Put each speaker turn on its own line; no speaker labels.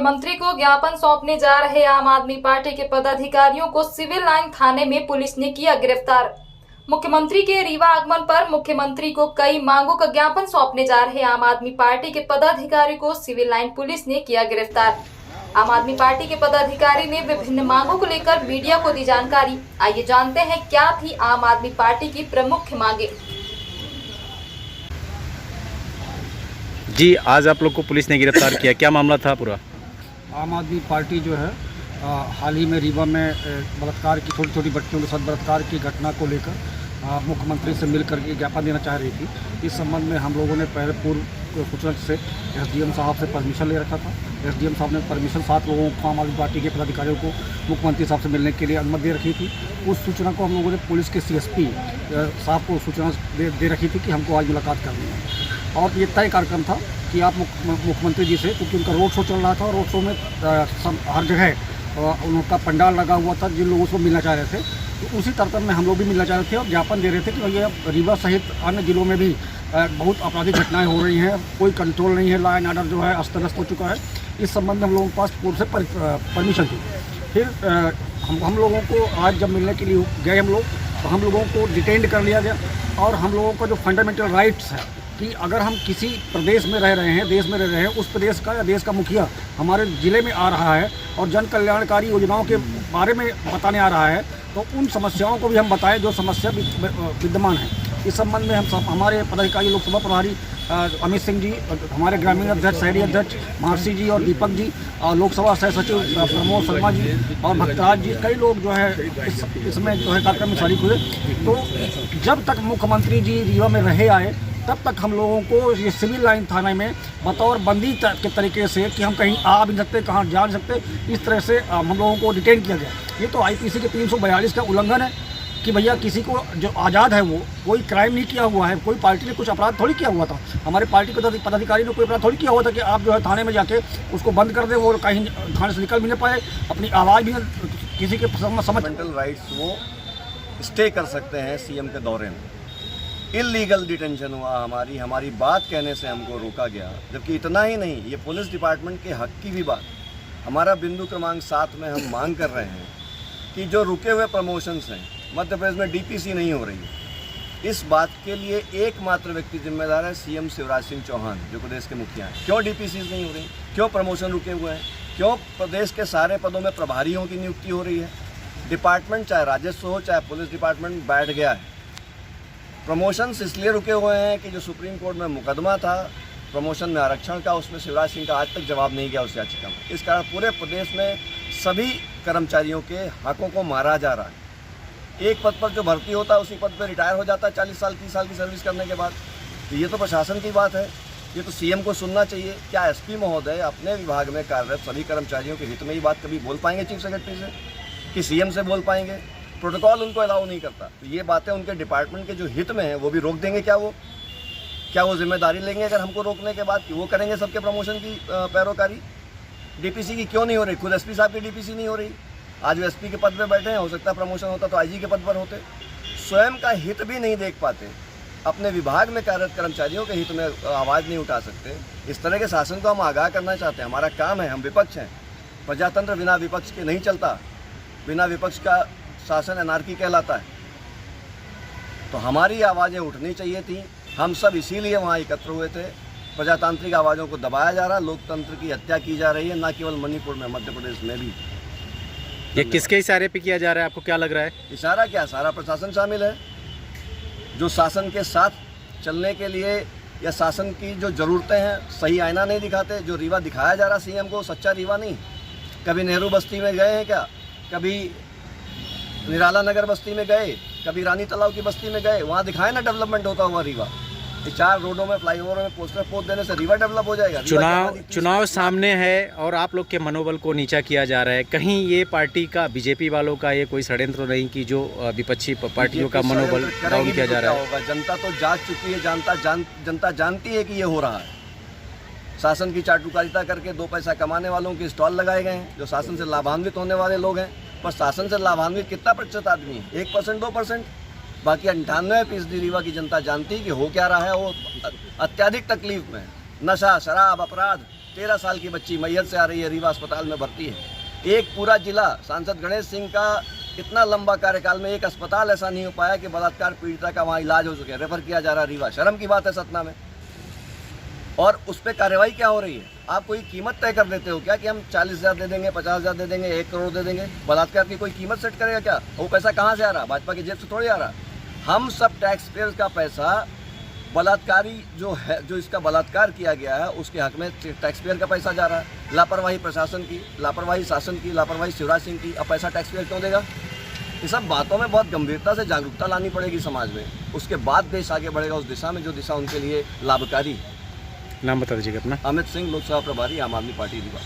मुख्यमंत्री को ज्ञापन सौंपने जा रहे आम आदमी पार्टी के पदाधिकारियों को सिविल लाइन थाने में पुलिस ने किया गिरफ्तार। मुख्यमंत्री के रीवा आगमन पर मुख्यमंत्री को कई मांगों का ज्ञापन सौंपने जा रहे आम आदमी पार्टी के पदाधिकारी को सिविल लाइन पुलिस ने किया गिरफ्तार। आम आदमी पार्टी के पदाधिकारी ने विभिन्न मांगों को लेकर मीडिया को दी जानकारी। आइए जानते हैं क्या थी आम आदमी पार्टी की प्रमुख मांगे।
जी, आज आप लोग को पुलिस ने गिरफ्तार किया, क्या मामला था पूरा?
आम आदमी पार्टी जो है हाल ही में रीवा में बलात्कार की छोटी बच्चियों के साथ बलात्कार की घटना को लेकर मुख्यमंत्री से मिलकर के ज्ञापन देना चाह रही थी। इस संबंध में हम लोगों ने पहले पूर्व सूचना से एसडीएम साहब से परमिशन ले रखा था। एसडीएम साहब ने परमिशन 7 लोगों को, आम आदमी पार्टी के पदाधिकारियों को मुख्यमंत्री साहब से मिलने के लिए अनुमति दे रखी थी। उस सूचना को हम लोगों ने पुलिस के सीएसपी साहब को सूचना दे रखी थी कि हमको आज मुलाकात करनी है। और ये तय कार्यक्रम था कि आप मुख्यमंत्री जी से, क्योंकि उनका रोड शो चल रहा था और रोड शो में हर जगह उनका पंडाल लगा हुआ था, जिन लोगों से मिलना चाह रहे थे, तो उसी तरह में हम लोग भी मिलना चाह रहे थे और ज्ञापन दे रहे थे कि भैया रीवा सहित अन्य जिलों में भी बहुत आपराधिक घटनाएं हो रही हैं, कोई कंट्रोल नहीं है, लॉ एंड ऑर्डर जो है अस्त व्यस्त हो चुका है। इस संबंध में हम लोगों के पास पूर्व से परमिशन थी। फिर हम लोगों को आज जब मिलने के लिए गए हम लोग, तो हम लोगों को डिटेन कर लिया गया और हम लोगों का जो फंडामेंटल राइट्स है कि अगर हम किसी प्रदेश में रह रहे हैं, देश में रह रहे हैं, उस प्रदेश का या देश का मुखिया हमारे ज़िले में आ रहा है और जन कल्याणकारी योजनाओं के बारे में बताने आ रहा है, तो उन समस्याओं को भी हम बताएं जो समस्या विद्यमान है। इस संबंध में हम हमारे पदाधिकारी लोकसभा प्रभारी अमित सिंह जी, हमारे ग्रामीण अध्यक्ष, शहरी अध्यक्ष महर्षि जी और दीपक जी, और लोकसभा सह सचिव प्रमोद शर्मा जी और भक्तराज जी, कई लोग जो है इसमें जो है कार्यक्रम में शामिल हुए। तो जब तक मुख्यमंत्री जी रीवा में रहे आए तब तक हम लोगों को ये सिविल लाइन थाने में बतौर बंदी के तरीके से कि हम कहीं आ भी सकते, कहाँ जा नहीं सकते, इस तरह से हम लोगों को डिटेन किया गया। ये तो आईपीसी के 342 का उल्लंघन है कि भैया किसी को जो आज़ाद है वो कोई क्राइम नहीं किया हुआ है, कोई पार्टी ने कुछ अपराध थोड़ी किया हुआ था, हमारे पार्टी के पदाधिकारी ने कोई अपराध थोड़ी किया हुआ था कि आप जो है थाने में जाके उसको बंद कर दें, वो कहीं थाने से निकल भी नहीं पाए, अपनी आवाज़ भी किसी के समझ
राइट्स वो स्टे कर सकते हैं सीएम के दौरे में। इलीगल डिटेंशन हुआ, हमारी बात कहने से हमको रोका गया। जबकि इतना ही नहीं, ये पुलिस डिपार्टमेंट के हक की भी बात। हमारा बिंदु क्रमांक 7 में हम मांग कर रहे हैं कि जो रुके हुए प्रमोशंस हैं, मध्य प्रदेश में डीपीसी नहीं हो रही है, इस बात के लिए एकमात्र व्यक्ति जिम्मेदार है सीएम शिवराज सिंह चौहान, जो प्रदेश के मुखिया हैं। क्यों डीपीसी नहीं हो रही, क्यों प्रमोशन रुके हुए हैं, क्यों प्रदेश के सारे पदों में प्रभारियों की नियुक्ति हो रही है? डिपार्टमेंट चाहे राजस्व हो चाहे पुलिस डिपार्टमेंट बैठ गया है। प्रमोशंस इसलिए रुके हुए हैं कि जो सुप्रीम कोर्ट में मुकदमा था प्रमोशन में आरक्षण का, उसमें शिवराज सिंह का आज तक जवाब नहीं गया उस याचिका में। इस कारण पूरे प्रदेश में सभी कर्मचारियों के हकों को मारा जा रहा है। एक पद पर जो भर्ती होता है उसी पद पर रिटायर हो जाता है 40 साल 30 साल की सर्विस करने के बाद। तो ये तो प्रशासन की बात है, ये तो सीएम को सुनना चाहिए। क्या एसपी महोदय अपने विभाग में कार्यरत सभी कर्मचारियों के हित में ही बात कभी बोल पाएंगे चीफ सेक्रेटरी से, कि सीएम से बोल पाएंगे? प्रोटोकॉल उनको अलाउ नहीं करता। तो ये बातें उनके डिपार्टमेंट के जो हित में है वो भी रोक देंगे क्या? वो जिम्मेदारी लेंगे अगर हमको रोकने के बाद कि वो करेंगे सबके प्रमोशन की पैरोकारी? डीपीसी की क्यों नहीं हो रही? खुद एसपी साहब की डीपीसी नहीं हो रही। आज वो एसपी के पद पे बैठे हैं, हो सकता है प्रमोशन होता तो आईजी के पद पर होते। स्वयं का हित भी नहीं देख पाते, अपने विभाग में कार्यरत कर्मचारियों के हित में आवाज़ नहीं उठा सकते। इस तरह के शासन को हम आगाह करना चाहते हैं। हमारा काम है, हम विपक्ष हैं। प्रजातंत्र बिना विपक्ष के नहीं चलता, बिना विपक्ष का शासन एनार्की कहलाता है। तो हमारी आवाज़ें उठनी चाहिए थी, हम सब इसीलिए वहाँ एकत्र हुए थे। प्रजातांत्रिक आवाज़ों को दबाया जा रहा, लोकतंत्र की हत्या की जा रही है, न केवल मणिपुर में, मध्य प्रदेश में भी।
ये किसके इशारे पे किया जा रहा है, आपको क्या लग रहा है?
इशारा क्या, सारा प्रशासन शामिल है, जो शासन के साथ चलने के लिए या शासन की जो ज़रूरतें हैं सही आईना नहीं दिखाते। जो रीवा दिखाया जा रहा सीएम को, सच्चा रीवा नहीं। कभी नेहरू बस्ती में गए हैं क्या? कभी निराला नगर बस्ती में गए? कभी रानी तालाब की बस्ती में गए? वहाँ दिखाए ना डेवलपमेंट होता हुआ रीवा। ये 4 रोडों में, फ्लाईओवर में पोस्टर पोस्ट देने से रीवा डेवलप हो जाएगा?
चुनाव सामने है और आप लोग के मनोबल को नीचा किया जा रहा है। कहीं ये पार्टी का, बीजेपी वालों का ये कोई षड्यंत्र नहीं कि जो विपक्षी पार्टियों का मनोबल डाउन किया जा रहा है?
जनता तो जाग चुकी है, जनता जानती है कि ये हो रहा है। शासन की चाटुकारिता करके 2 पैसा कमाने वालों के स्टॉल लगाए गए हैं, जो शासन से लाभान्वित होने वाले लोग हैं। पर शासन से लाभान्वित कितना प्रतिशत आदमी है? 1% 2%। बाकी 98% रीवा की जनता जानती है कि हो क्या रहा है। वो अत्यधिक तकलीफ में, नशा, शराब, अपराध, 13 साल की बच्ची मैयत से आ रही है, रीवा अस्पताल में भर्ती है। एक पूरा जिला, सांसद गणेश सिंह का इतना लंबा कार्यकाल में एक अस्पताल ऐसा नहीं हो पाया कि बलात्कार पीड़िता का वहाँ इलाज हो सके, रेफर किया जा रहा रीवा। शर्म की बात है सतना में। और उस पर कार्रवाई क्या हो रही है? आप कोई कीमत तय कर देते हो क्या कि हम 40,000 दे देंगे, 50,000 दे देंगे, 1 करोड़ दे देंगे? बलात्कार की कोई कीमत सेट करेगा क्या? वो पैसा कहाँ से आ रहा? भाजपा की जेब से थोड़ी आ रहा। हम सब टैक्स पेयर का पैसा, बलात्कारी जो है, जो इसका बलात्कार किया गया है उसके हक में टैक्स पेयर का पैसा जा रहा है। लापरवाही प्रशासन की, लापरवाही शासन की, लापरवाही शिवराज सिंह की। अब पैसा टैक्स पेयर क्यों देगा? ये सब बातों में बहुत गंभीरता से जागरूकता लानी पड़ेगी समाज में। उसके बाद देश आगे बढ़ेगा उस दिशा में जो दिशा उनके लिए लाभकारी है।
नाम बता दीजिएगा अपना।
अमित सिंह, लोकसभा प्रभारी, आम आदमी पार्टी रीवा।